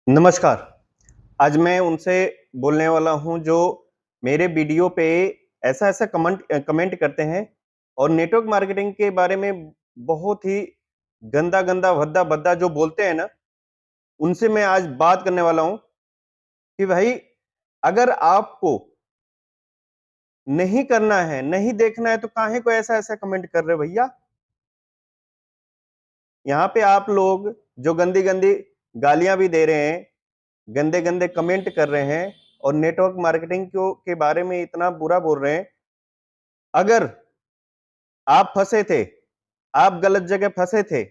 नमस्कार। आज मैं उनसे बोलने वाला हूँ जो मेरे वीडियो पे ऐसा-ऐसा कमेंट करते हैं और नेटवर्क मार्केटिंग के बारे में बहुत ही गंदा-गंदा, भद्दा-भद्दा जो बोलते हैं ना, उनसे मैं आज बात करने वाला हूँ कि भाई अगर आपको नहीं करना है, नहीं देखना है तो काहे को ऐसा-ऐसा कमेंट कर रहे हो भैया? यहाँ पे आप लोग जो गंदी-गंदी गालियाँ भी दे रहे हैं, गंदे-गंदे कमेंट कर रहे हैं और नेटवर्क मार्केटिंग के बारे में इतना बुरा बोल रहे हैं। अगर आप फँसे थे, आप गलत जगह फँसे थे,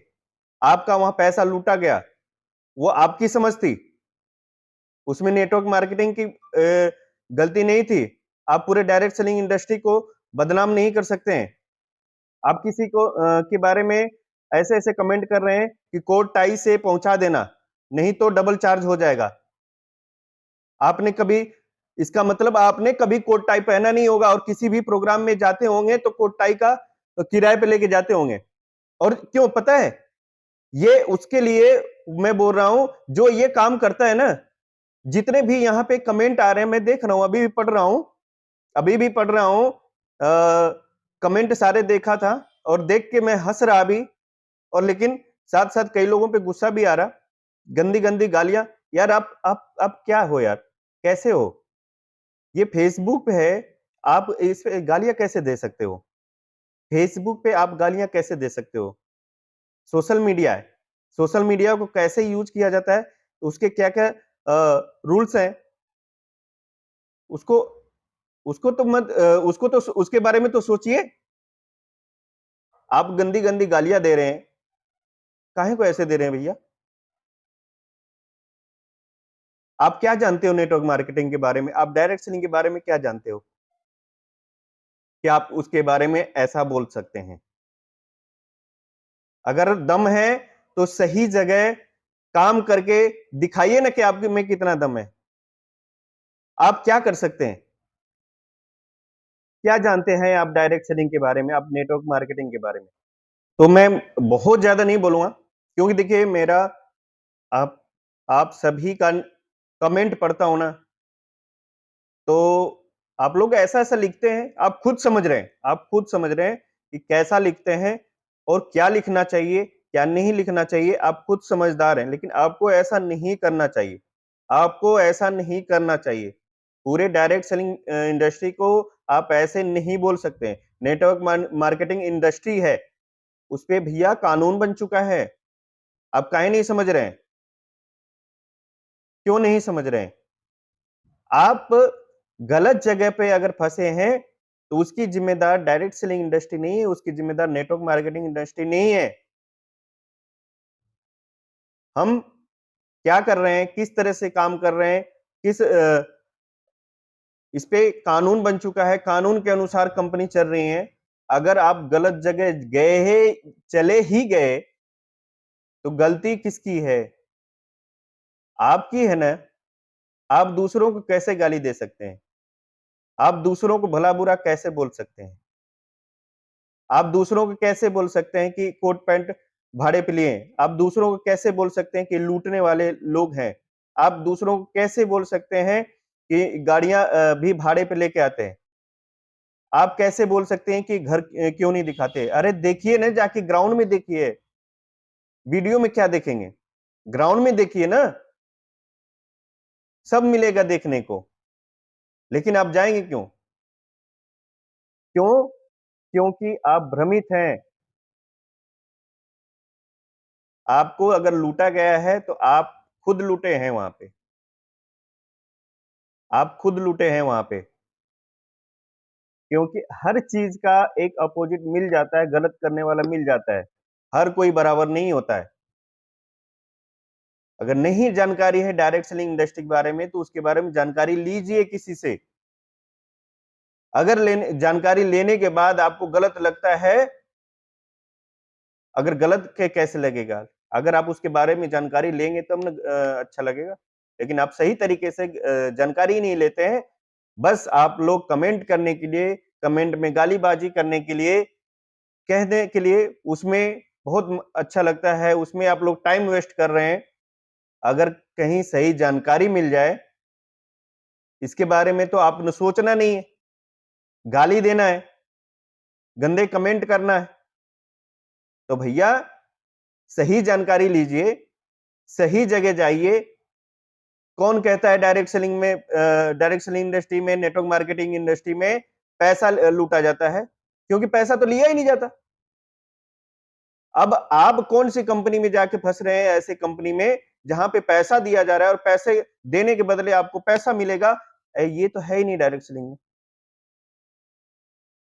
आपका वहाँ पैसा लूटा गया, वो आपकी समझ थी, उसमें नेटवर्क मार्केटिंग की गलती नहीं थी। आप पूरे डायरेक्ट सेलिंग इंडस्ट्री को बदनाम नहीं कर सकते हैं। आप किसी को के बारे में ऐसे-ऐसे कमेंट कर रहे हैं कि कोट टाई से पहुँचा देना, नहीं तो डबल चार्ज हो जाएगा। आपने कभी इसका मतलब आपने कभी कोट टाई पहना नहीं होगा और किसी भी प्रोग्राम में जाते होंगे तो कोट टाई का किराए पे लेके जाते होंगे। और क्यों पता है? ये उसके लिए मैं बोल रहा हूँ, जो ये काम करता है ना, जितने भी यहाँ पे कमेंट आ रहे हैं, मैं देख रहा हूँ, अभी भी पढ़ रहा हूँ कमेंट सारे देखा था और देख के मैं हँस रहा भी और लेकिन साथ-साथ कई लोगों पे गुस्सा भी आ रहा। गंदी-गंदी गालियाँ, यार आप क्या हो यार? कैसे हो? ये फेसबुक है, आप इस पे गालियाँ कैसे दे सकते हो? फेसबुक पे आप गालियाँ कैसे दे सकते हो? सोशल मीडिया है, सोशल मीडिया को कैसे यूज़ किया जाता है, उसके क्या-क्या रूल्स हैं, उसको उसको तो उसके बारे में तो सोचिए। आप गंदी-गंदी गालियाँ दे रहे हैं, काहे को ऐसे दे रहे हैं भैया? आप क्या जानते हो नेटवर्क मार्केटिंग के बारे में? आप डायरेक्ट सेलिंग के बारे में क्या जानते हो, कि आप उसके बारे में ऐसा बोल सकते हैं? अगर दम है, तो सही जगह काम करके दिखाइए ना कि आप में कितना दम है। आप क्या कर सकते हैं? क्या जानते हैं आप डायरेक्ट सेलिंग के बारे में, आप नेटवर्क मार्केटिंग के बारे में? तो मैं बहुत ज़्यादा नहीं बोलूँगा, क्योंकि देखिए मेरा आप आप सभी का कमेंट पढ़ता हूँ ना, तो आप लोग ऐसा-ऐसा लिखते हैं, आप खुद समझ रहे हैं कि कैसा लिखते हैं और क्या लिखना चाहिए, क्या नहीं लिखना चाहिए, आप खुद समझदार हैं, लेकिन आपको ऐसा नहीं करना चाहिए। आपको ऐसा नहीं करना चाहिए। पूरे डायरेक्ट सेलिंग इंडस्ट्री को आप ऐसे नहीं बोल सकते हैं। नेटवर्क मार्केटिंग इंडस्ट्री है, उसपे भैया कानून बन चुका है। आप काहे नहीं समझ रहे हैं? क्यों नहीं समझ रहे हैं? आप गलत जगह पे अगर फँसे हैं, तो उसकी ज़िम्मेदार डायरेक्ट सेलिंग इंडस्ट्री नहीं है, उसकी ज़िम्मेदार नेटवर्क मार्केटिंग इंडस्ट्री नहीं है। हम क्या कर रहे हैं, किस तरह से काम कर रहे हैं, किस इस पे कानून बन चुका है, कानून के अनुसार कंपनी चल रही है। अगर आप गलत जगह चले ही गए, तो गलती किसकी है? आपकी है ना। आप दूसरों को कैसे गाली दे सकते हैं? आप दूसरों को भला-बुरा कैसे बोल सकते हैं? आप दूसरों को कैसे बोल सकते हैं कि कोट पैंट भाड़े पे लिए हैं? आप दूसरों को कैसे बोल सकते हैं कि लूटने वाले लोग हैं? आप दूसरों को कैसे बोल सकते हैं कि गाड़ियाँ भी भाड़े पे लेके आते हैं? आप कैसे बोल सकते हैं कि घर क्यों नहीं दिखाते? अरे देखिए ना, जाके ग्राउंड में देखिए, वीडियो में क्या देखेंगे? ग्राउंड में देखिए ना, सब मिलेगा देखने को। लेकिन आप जाएँगे क्यों? क्यों? क्योंकि आप भ्रमित हैं। आपको अगर लूटा गया है तो आप खुद लूटे हैं वहाँ पे। आप खुद लूटे हैं वहाँ पे। क्योंकि हर चीज़ का एक अपोज़िट मिल जाता है, गलत करने वाला मिल जाता है। हर कोई बराबर नहीं होता है। अगर नहीं जानकारी है डायरेक्ट सेलिंग इंडस्ट्री के बारे में, तो उसके बारे में जानकारी लीजिए किसी से। अगर जानकारी लेने के बाद आपको गलत लगता है, अगर गलत कैसे लगेगा? अगर आप उसके बारे में जानकारी लेंगे तब ना अच्छा लगेगा। लेकिन आप सही तरीके से जानकारी ही नहीं लेते हैं। बस आप लोग कमेंट करने के लिए, कमेंट में गाली-बाज़ी करने के लिए, कहने के लिए उसमें बहुत अच्छा लगता है, उसमें आप लोग टाइम वेस्ट कर रहे हैं। अगर कहीं सही जानकारी मिल जाए इसके बारे में तो आपने सोचना नहीं है, गाली देना है, गंदे कमेंट करना है। तो भैया सही जानकारी लीजिए, सही जगह जाइए। कौन कहता है डायरेक्ट सेलिंग में, डायरेक्ट सेलिंग इंडस्ट्री में, नेटवर्क मार्केटिंग इंडस्ट्री में पैसा लूटा जाता है? क्योंकि पैसा तो लिया ही नहीं जाता। अब आप कौन सी कंपनी में जाके फंस रहे हैं, ऐसे कंपनी में जहां पे पैसा दिया जा रहा है और पैसे देने के बदले आपको पैसा मिलेगा? ये तो है ही नहीं डायरेक्ट सेलिंग में।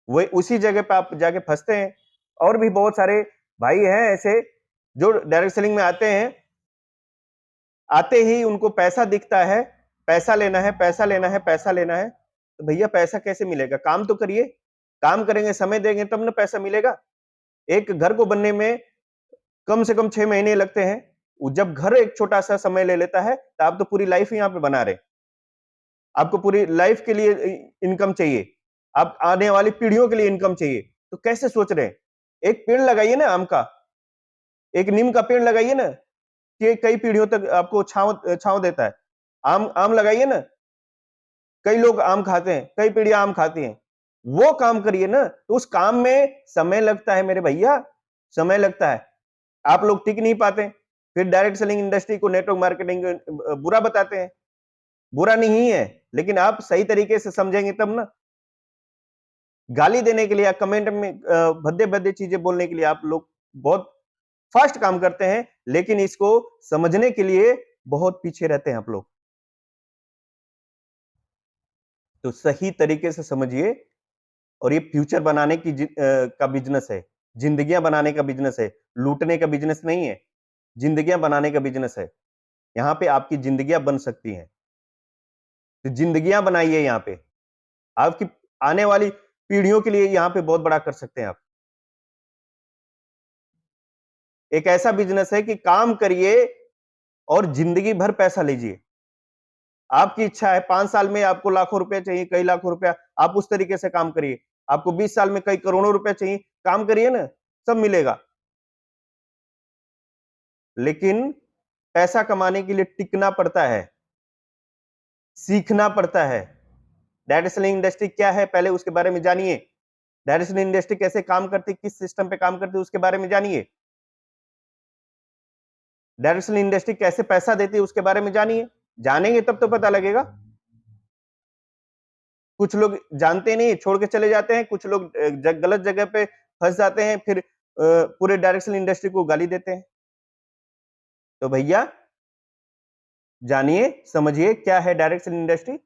वही उसी जगह पे आप जाके फंसते हैं। और भी बहुत सारे भाई हैं ऐसे जो डायरेक्ट सेलिंग में आते हैं, आते ही उनको पैसा दिखता है, पैसा लेना है, पैसा लेना है, पैसा लेना है। तो भैया पैसा कैसे मिलेगा? काम तो करिए, काम करेंगे, समय देंगे तब ना पैसा मिलेगा। एक घर को बनने में कम से कम 6 महीने लगते हैं। जब घर एक छोटा-सा समय ले लेता है, तो आप तो पूरी लाइफ यहाँ पे बना रहे हैं। आपको पूरी लाइफ के लिए इनकम चाहिए। आप आने वाली पीढ़ियों के लिए इनकम चाहिए। तो कैसे सोच रहे हैं? एक पेड़ लगाइए ना आम का, एक नीम का पेड़ लगाइए ना, कि कई पीढ़ियों तक आपको छाँव छाँव देता है। आम आम लगाइए ना, कई लोग आम खाते हैं, कई पीढ़ियाँ आम खाती हैं। वो काम करिए ना, तो उस काम में समय लगता है मेरे भैया, समय लगता है। आप लोग टिक नहीं पाते, फिर डायरेक्ट सेलिंग इंडस्ट्री को नेटवर्क मार्केटिंग बुरा बताते हैं। बुरा नहीं है, लेकिन आप सही तरीके से समझेंगे तब ना। गाली देने के लिए या कमेंट में भद्दे-भद्दे चीजें बोलने के लिए आप लोग बहुत फास्ट काम करते हैं, लेकिन इसको समझने के लिए बहुत पीछे रहते हैं आप लोग। तो सही तरीके से समझिए। और ये फ्यूचर बनाने की का बिजनेस है, जिंदगियां बनाने का बिजनेस है, लूटने का बिजनेस नहीं है, जिंदगियां बनाने का बिजनेस है। यहाँ पे आपकी जिंदगियां बन सकती हैं, तो जिंदगियां बनाइए यहाँ पे। आपकी आने वाली पीढ़ियों के लिए यहाँ पे बहुत बड़ा कर सकते हैं आप। एक ऐसा बिजनेस है कि काम करिए और जिंदगी भर पैसा लीजिए। आपकी इच्छा है 5 साल में आपको लाखों रुपए चाहिए, कई लाखों रुपया, आप उस तरीके से काम करिए। आपको 20 साल में कई करोड़ों रुपए चाहिए, काम करिए ना, सब मिलेगा। लेकिन पैसा कमाने के लिए टिकना पड़ता है, सीखना पड़ता है। डाटा सेलिंग इंडस्ट्री क्या है पहले उसके बारे में जानिए। डाटा सेलिंग इंडस्ट्री कैसे काम करती है, किस सिस्टम पे काम करती है उसके बारे में जानिए। डाटा सेलिंग इंडस्ट्री कैसे पैसा देती है उसके बारे में जानिए। जानेंगे तब तो पता लगेगा। कुछ लोग जानते नहीं, छोड़ के चले जाते हैं, कुछ लोग गलत जगह पे फंस जाते हैं, फिर पूरे डायरेक्ट सेलिंग इंडस्ट्री को गाली देते हैं। तो भैया जानिए, समझिए क्या है डायरेक्ट सेलिंग इंडस्ट्री।